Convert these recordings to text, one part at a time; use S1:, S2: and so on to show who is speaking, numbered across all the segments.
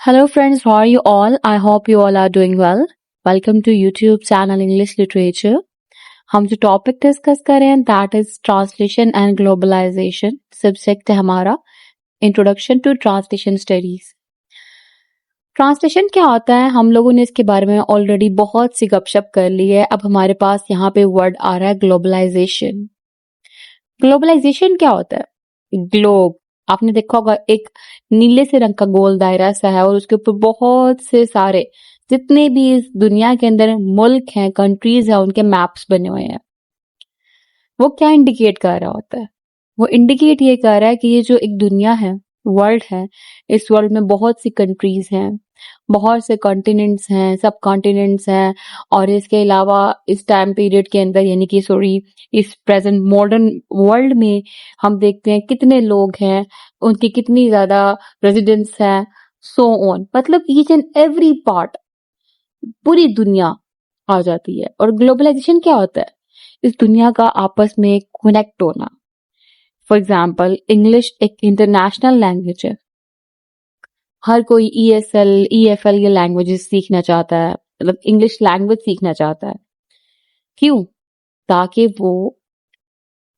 S1: Hello friends, how are you all? I hope you all are doing well. Welcome to YouTube channel English Literature. हम जो topic discuss कर रहे हैं that is translation and globalization. Subject है हमारा introduction to translation studies. Translation क्या होता है? हम लोगों ने इसके बारे में ऑलरेडी बहुत सी गपशप कर ली है. अब हमारे पास यहाँ पे वर्ड आ रहा है ग्लोबलाइजेशन. ग्लोबलाइजेशन क्या होता है? ग्लोब, आपने देखा होगा एक नीले से रंग का गोल दायरा सा है और उसके ऊपर बहुत से सारे जितने भी इस दुनिया के अंदर मुल्क हैं, कंट्रीज हैं, उनके मैप्स बने हुए हैं. वो क्या इंडिकेट कर रहा होता है? वो इंडिकेट ये कर रहा है कि ये जो एक दुनिया है, वर्ल्ड है, इस वर्ल्ड में बहुत सी कंट्रीज हैं, बहुत से कॉन्टिनेंट्स हैं, सब कॉन्टिनेंट्स हैं. और इसके अलावा इस टाइम पीरियड के अंदर यानी कि इस प्रेजेंट मॉडर्न वर्ल्ड में हम देखते हैं कितने लोग हैं, उनकी कितनी ज्यादा रेजिडेंट्स हैं, सो ऑन. मतलब ईच एंड एवरी पार्ट, पूरी दुनिया आ जाती है. और ग्लोबलाइजेशन क्या होता है? इस दुनिया का आपस में कनेक्ट होना. फॉर एग्जाम्पल, इंग्लिश एक इंटरनेशनल लैंग्वेज है. हर कोई ESL, EFL ये लैंग्वेजेस सीखना चाहता है, मतलब इंग्लिश लैंग्वेज सीखना चाहता है. क्यों? ताकि वो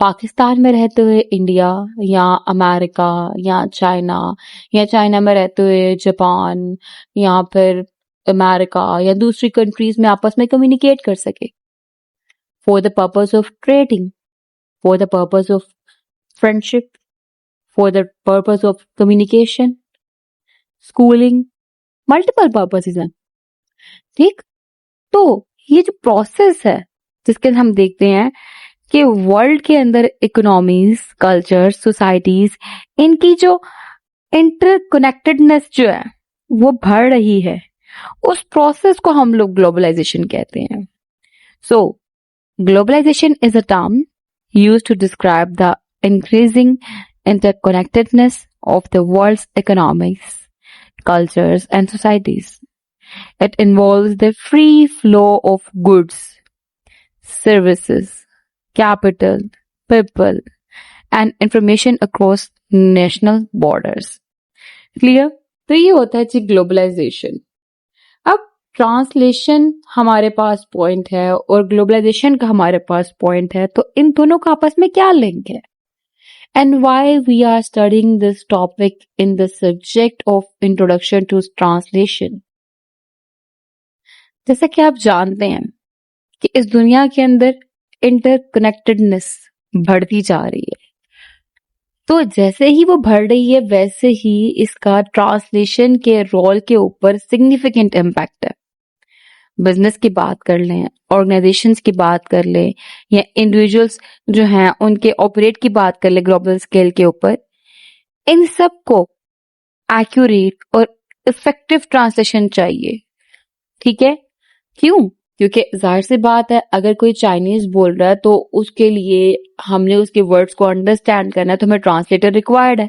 S1: पाकिस्तान में रहते हुए इंडिया या अमेरिका या चाइना में रहते हुए जापान या फिर अमेरिका या दूसरी कंट्रीज में आपस में कम्युनिकेट कर सके. For the purpose of trading, for the purpose of friendship, for the purpose of communication, schooling, multiple purposes हैं. ठीक, तो ये जो प्रोसेस है जिसके हम देखते हैं कि वर्ल्ड के अंदर इकोनॉमीज, कल्चर, सोसाइटीज, इनकी जो इंटरकनेक्टेडनेस जो है वो बढ़ रही है, उस प्रोसेस को हम लोग ग्लोबलाइजेशन कहते हैं. So globalization is a term used to describe the increasing interconnectedness of the world's economies, cultures, and societies. It involves the free flow of goods, services, capital, people, and information across national borders. Clear? तो ये होता है जी globalisation. अब translation हमारे पास point है और globalisation का हमारे पास पॉइंट है, तो इन दोनों का आपस में क्या लिंक है? And why we are studying this topic in the subject of introduction to translation. जैसा कि आप जानते हैं कि इस दुनिया के अंदर इंटरकनेक्टेडनेस बढ़ती जा रही है, तो जैसे ही वो बढ़ रही है वैसे ही इसका ट्रांसलेशन के रोल के ऊपर सिग्निफिकेंट इम्पैक्ट है. बिजनेस की बात कर लें, ऑर्गेनाइजेशंस की बात कर लें, या इंडिविजुअल्स जो हैं उनके ऑपरेट की बात कर लें ग्लोबल स्केल के ऊपर, इन सब को एक्यूरेट और इफेक्टिव ट्रांसलेशन चाहिए. ठीक है? क्यों? क्योंकि जाहिर सी बात है, अगर कोई चाइनीज बोल रहा है तो उसके लिए हमने उसके वर्ड्स को अंडरस्टैंड करना है, तो हमें ट्रांसलेटर रिक्वायर्ड है.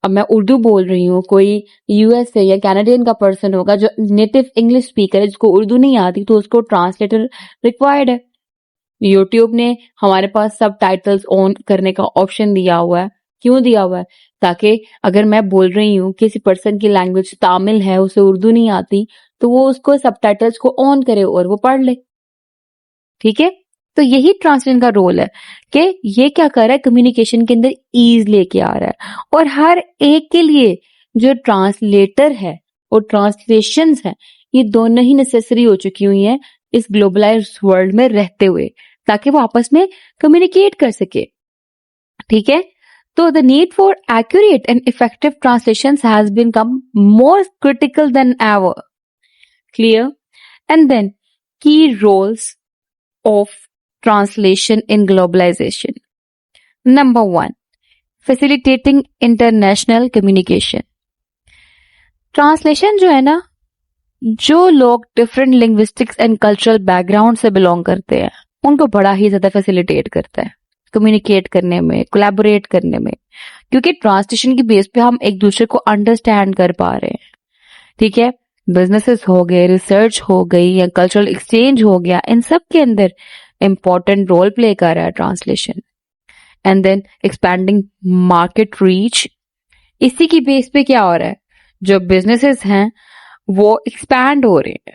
S1: अब मैं उर्दू बोल रही हूँ, कोई USA या कैनेडियन का पर्सन होगा जो नेटिव इंग्लिश स्पीकर है, जिसको उर्दू नहीं आती, तो उसको ट्रांसलेटर रिक्वायर्ड है. यूट्यूब ने हमारे पास सब टाइटल्स ऑन करने का ऑप्शन दिया हुआ है. क्यों दिया हुआ है? ताकि अगर मैं बोल रही हूँ किसी पर्सन की लैंग्वेज तमिल है, उसे उर्दू नहीं आती, तो वो उसको सब टाइटल्स को ऑन करे और वो पढ़ ले. ठीक है? तो यही ट्रांसलेशन का रोल है कि ये क्या कर रहा है, कम्युनिकेशन के अंदर ईज लेके आ रहा है. और हर एक के लिए जो ट्रांसलेटर है और ट्रांसलेशंस है, ये दोनों ही नेसेसरी हो चुकी हुई हैं इस ग्लोबलाइज्ड वर्ल्ड में रहते हुए, ताकि वो आपस में कम्युनिकेट कर सके. ठीक है? तो the need for accurate and effective translations has become more critical than ever. Clear? And then key roles of translation in globalization. Number 1, facilitating international communication. Translation जो है ना, जो लोग different linguistics and cultural background से belong करते हैं, उनको बड़ा ही ज्यादा facilitate करता है communicate करने में, collaborate करने में, क्योंकि ट्रांसलेशन की बेस पे हम एक दूसरे को अंडरस्टैंड कर पा रहे हैं. ठीक है? बिजनेसेस हो गए, रिसर्च हो गई या कल्चरल एक्सचेंज हो गया, इन सब के अंदर इंपॉर्टेंट रोल प्ले कर रहा है translation. And then expanding market reach. इसी की बेस पे क्या हो रहा है, जो बिजनेसेस हैं वो एक्सपैंड हो रहे हैं,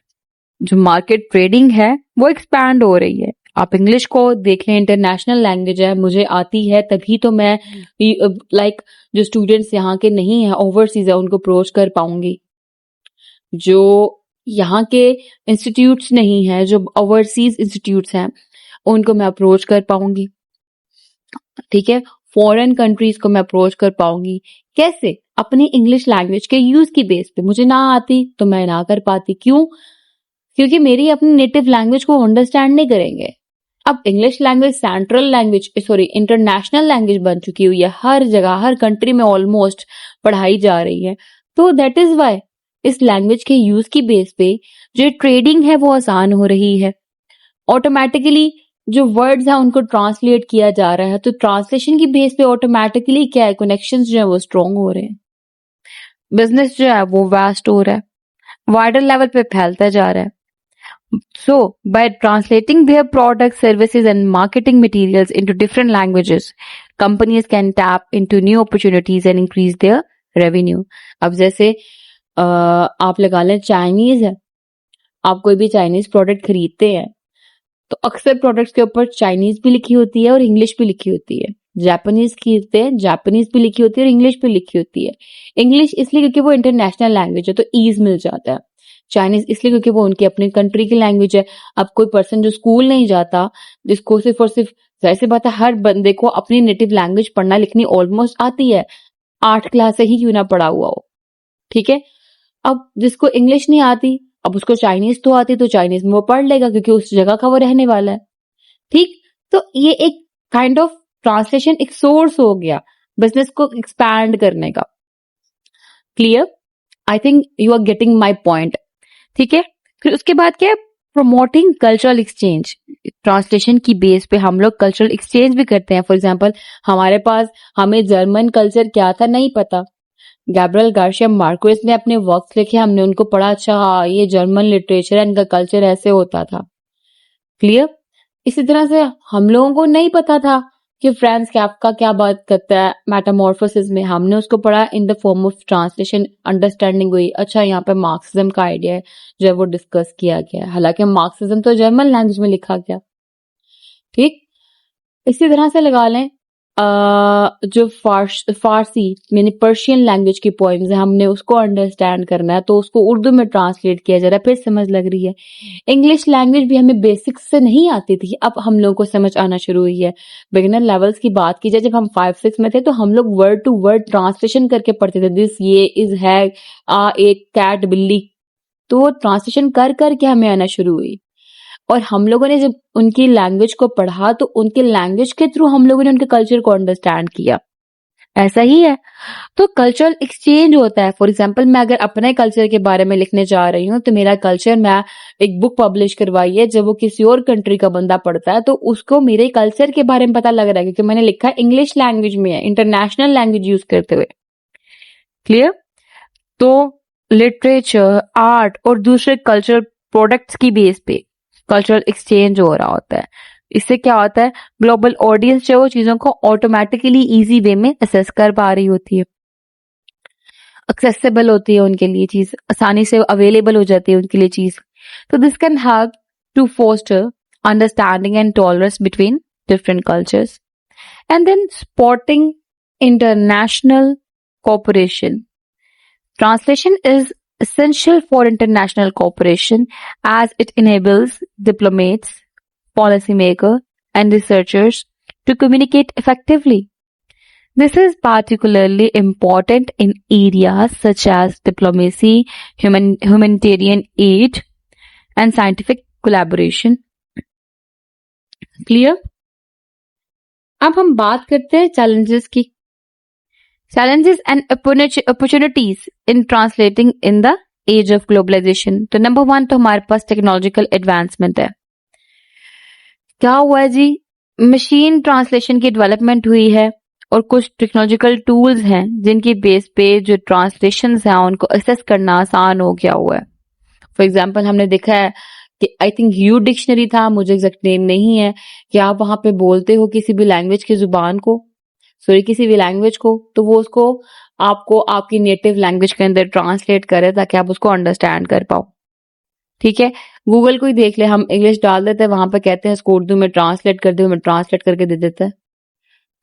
S1: जो मार्केट ट्रेडिंग है वो एक्सपैंड हो रही है। आप इंग्लिश को देख लें, इंटरनेशनल लैंग्वेज है, मुझे आती है तभी तो मैं लाइक जो स्टूडेंट्स यहाँ के नहीं है, ओवरसीज है, उनको अप्रोच कर पाऊंगी। जो यहाँ के इंस्टीट्यूट्स नहीं है, जो ओवरसीज इंस्टीट्यूट्स हैं, उनको मैं अप्रोच कर पाऊंगी। ठीक है, फॉरेन कंट्रीज को मैं अप्रोच कर पाऊंगी। कैसे? अपनी इंग्लिश लैंग्वेज के यूज की बेस पे। मुझे ना आती तो मैं ना कर पाती। क्यों? क्योंकि मेरी अपनी नेटिव लैंग्वेज को अंडरस्टैंड नहीं करेंगे। अब English language central language, sorry, international language बन चुकी हुई है, हर जगह हर कंट्री में ऑलमोस्ट पढ़ाई जा रही है। तो दैट इज वाई इस लैंग्वेज के यूज की बेस पे जो ट्रेडिंग है वो आसान हो रही है। ऑटोमेटिकली जो वर्ड्स हैं उनको ट्रांसलेट किया जा रहा है, तो ट्रांसलेशन की बेस पे ऑटोमेटिकली क्या है, कनेक्शंस जो है वो स्ट्रॉन्ग हो रहे हैं। बिजनेस जो है वो वास्ट हो रहा है, वाइडर लेवल पे फैलता जा रहा है। So, by translating their products, services, and marketing materials into different languages, companies can tap into new opportunities and increase their revenue. अब जैसे आप लगा लें चाइनीज है, आप कोई भी चाइनीज प्रोडक्ट खरीदते हैं तो अक्सर प्रोडक्ट्स के ऊपर चाइनीज भी लिखी होती है और इंग्लिश भी लिखी होती है। जापानीज खरीदते हैं, जापानीज भी लिखी होती है और इंग्लिश भी लिखी होती है। इंग्लिश इसलिए क्योंकि वो इंटरनेशनल लैंग्वेज है तो ईज मिल जाता है। चाइनीज इसलिए क्योंकि वो उनकी अपनी कंट्री की लैंग्वेज है। अब कोई पर्सन जो स्कूल नहीं जाता, जिसको सिर्फ और सिर्फ, जाहिर सी बात है हर बंदे को अपनी नेटिव लैंग्वेज पढ़ना लिखनी ऑलमोस्ट आती है, 8 क्लास से ही क्यों ना पढ़ा हुआ हो। ठीक है, अब जिसको इंग्लिश नहीं आती, अब उसको चाइनीज तो आती, तो चाइनीज में वो पढ़ लेगा क्योंकि उस जगह का वो रहने वाला है। ठीक, तो ये एक काइंड ऑफ ट्रांसलेशन, एक सोर्स हो गया बिजनेस को एक्सपैंड करने का। Clear? I think you are getting my point. ठीक है, फिर उसके बाद क्या है, प्रमोटिंग कल्चरल एक्सचेंज। ट्रांसलेशन की बेस पे हम लोग कल्चरल एक्सचेंज भी करते हैं। फॉर एग्जाम्पल, हमारे पास, हमें जर्मन कल्चर क्या था नहीं पता, गैब्रियल गार्सिया मार्क्वेस ने अपने वर्क्स लिखे, हमने उनको पढ़ा, अच्छा हाँ ये जर्मन लिटरेचर है, इनका कल्चर ऐसे होता था। क्लियर? इसी तरह से हम लोगों को नहीं पता था कि फ्रांस कैफका क्या बात करता है मेटामॉर्फोसिस में, हमने उसको पढ़ा in the form of translation, understanding हुई, अच्छा यहाँ पे मार्क्सिज्म का आइडिया है जो है वो डिस्कस किया गया है, हालांकि मार्क्सिज्म तो जर्मन लैंग्वेज में लिखा गया। ठीक, इसी तरह से लगा लें जो फारसी यानी पर्शियन लैंग्वेज की पोएम्स है, हमने उसको अंडरस्टैंड करना है तो उसको उर्दू में ट्रांसलेट किया जा रहा है, फिर समझ लग रही है। इंग्लिश लैंग्वेज भी हमें बेसिक्स से नहीं आती थी, अब हम लोगों को समझ आना शुरू हुई है। बिगिनर लेवल्स की बात की जाए, जब हम 5-6 में थे तो हम लोग वर्ड टू वर्ड ट्रांसलेशन करके पढ़ते थे, दिस ये इज है एक कैट बिल्ली, तो ट्रांसलेशन कर करके हमें आना शुरू हुई। और हम लोगों ने जब उनकी लैंग्वेज को पढ़ा तो उनके लैंग्वेज के थ्रू हम लोगों ने उनके कल्चर को अंडरस्टैंड किया। ऐसा ही है, तो कल्चरल एक्सचेंज होता है। फॉर एग्जाम्पल, मैं अगर अपने कल्चर के बारे में लिखने जा रही हूँ तो मेरा कल्चर, मैं एक बुक पब्लिश करवाई है, जब वो किसी और कंट्री का बंदा पढ़ता है तो उसको मेरे कल्चर के बारे में पता लग रहा है क्योंकि मैंने लिखा है इंग्लिश लैंग्वेज में है, इंटरनेशनल लैंग्वेज यूज करते हुए। क्लियर? तो लिटरेचर, आर्ट और दूसरे कल्चरल प्रोडक्ट्स की बेस पे कल्चरल एक्सचेंज हो रहा होता है। इससे क्या होता है, ग्लोबल ऑडियंस जो वो चीजों को ऑटोमेटिकली इजी वे में असेस कर पा रही होती है, एक्सेसिबल होती है उनके लिए चीज, आसानी से अवेलेबल हो जाती है उनके लिए चीज। तो this can help to foster understanding and tolerance between different cultures. And then spotting international cooperation. Translation is essential for international cooperation as it enables diplomats, policymakers, and researchers to communicate effectively. This is particularly important in areas such as diplomacy, humanitarian aid, and scientific collaboration. Clear? अब हम बात करते हैं challenges की. Challenges and opportunities in translating in the age of globalization. तो number 1 तो हमारे पास technological advancement है। क्या हुआ है जी, मशीन ट्रांसलेशन की डेवलपमेंट हुई है और कुछ टेक्नोलॉजिकल टूल्स हैं जिनकी बेस पे जो ट्रांसलेशन हैं उनको असेस करना आसान हो गया हुआ है। फॉर एग्जाम्पल, हमने देखा है कि आई थिंक यू डिक्शनरी था, मुझे एग्जैक्ट नेम नहीं है, कि आप वहां पे बोलते हो किसी भी लैंग्वेज की जुबान को, सॉरी किसी भी लैंग्वेज को, तो वो उसको आपको आपकी नेटिव लैंग्वेज के अंदर ट्रांसलेट करे ताकि आप उसको अंडरस्टैंड कर पाओ। ठीक है, गूगल को ही देख ले, हम इंग्लिश डाल देते हैं, वहां पे कहते हैं इसको उर्दू में ट्रांसलेट कर दो, मैं ट्रांसलेट करके दे देता है।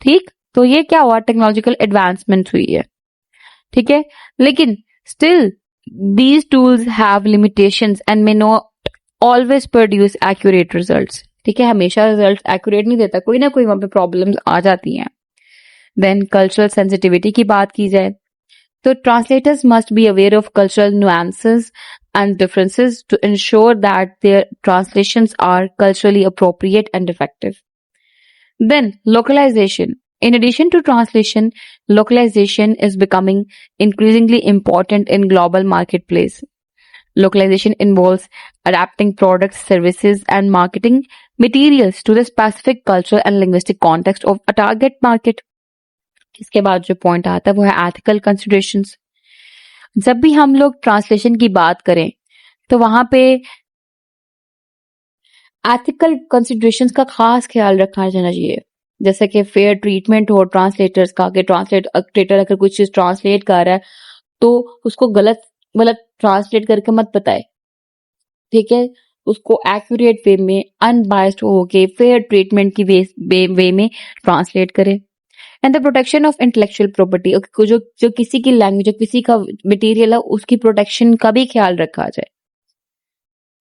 S1: ठीक, तो ये क्या हुआ, टेक्नोलॉजिकल एडवांसमेंट हुई है। ठीक है, लेकिन still these tools have limitations and may not always produce accurate results. ठीक है, हमेशा रिजल्ट एक्यूरेट नहीं देता, कोई ना कोई वहां पे प्रॉब्लम्स आ जाती हैं। देन कल्चरल सेंसिटिविटी की बात की जाए तो translators must be aware of cultural nuances and differences to ensure that their translations are culturally appropriate and effective. Then, localization. In addition to translation, localization is becoming increasingly important in global marketplace. Localization involves adapting products, services, and marketing materials to the specific cultural and linguistic context of a target market. इसके बाद जो point आता है वो है ethical considerations. जब भी हम लोग ट्रांसलेशन की बात करें तो वहां पे एथिकल कंसिडरेशंस का खास ख्याल रखा जाना चाहिए, जैसे कि फेयर ट्रीटमेंट हो ट्रांसलेटर्स का, कि ट्रांसलेटर अगर कुछ चीज ट्रांसलेट कर रहा है तो उसको गलत मतलब ट्रांसलेट करके मत बताए। ठीक है, उसको एक्यूरेट वे में, अनबायस्ड होके फेयर ट्रीटमेंट की वे में ट्रांसलेट करे। And the protection of intellectual property, जो किसी की लैंग्वेज, जो किसी का मटेरियल है, उसकी प्रोटेक्शन का भी ख्याल रखा जाए।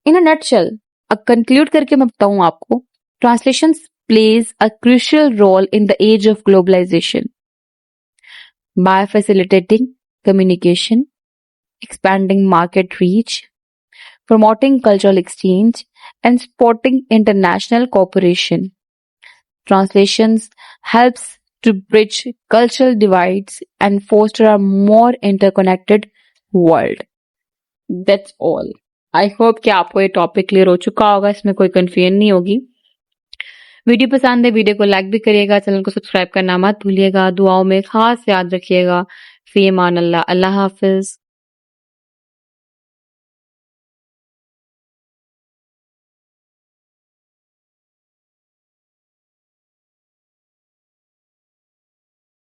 S1: इन अ नटशेल, अब कंक्लूड करके मैं बताऊं आपको, translation plays a crucial role in the age of globalization by facilitating communication, expanding market reach, promoting cultural exchange, and supporting international cooperation. Translations helps to bridge cultural divides and foster a more interconnected world. That's all. I hope कि आपको ये topic clear हो चुका होगा, इसमें कोई confusion नहीं होगी। वीडियो पसंद है, वीडियो को लाइक भी करिएगा, चैनल को सब्सक्राइब करना मत भूलिएगा, दुआओं में खास याद रखिएगा। फी अमान अल्लाह, अल्लाह हाफिज।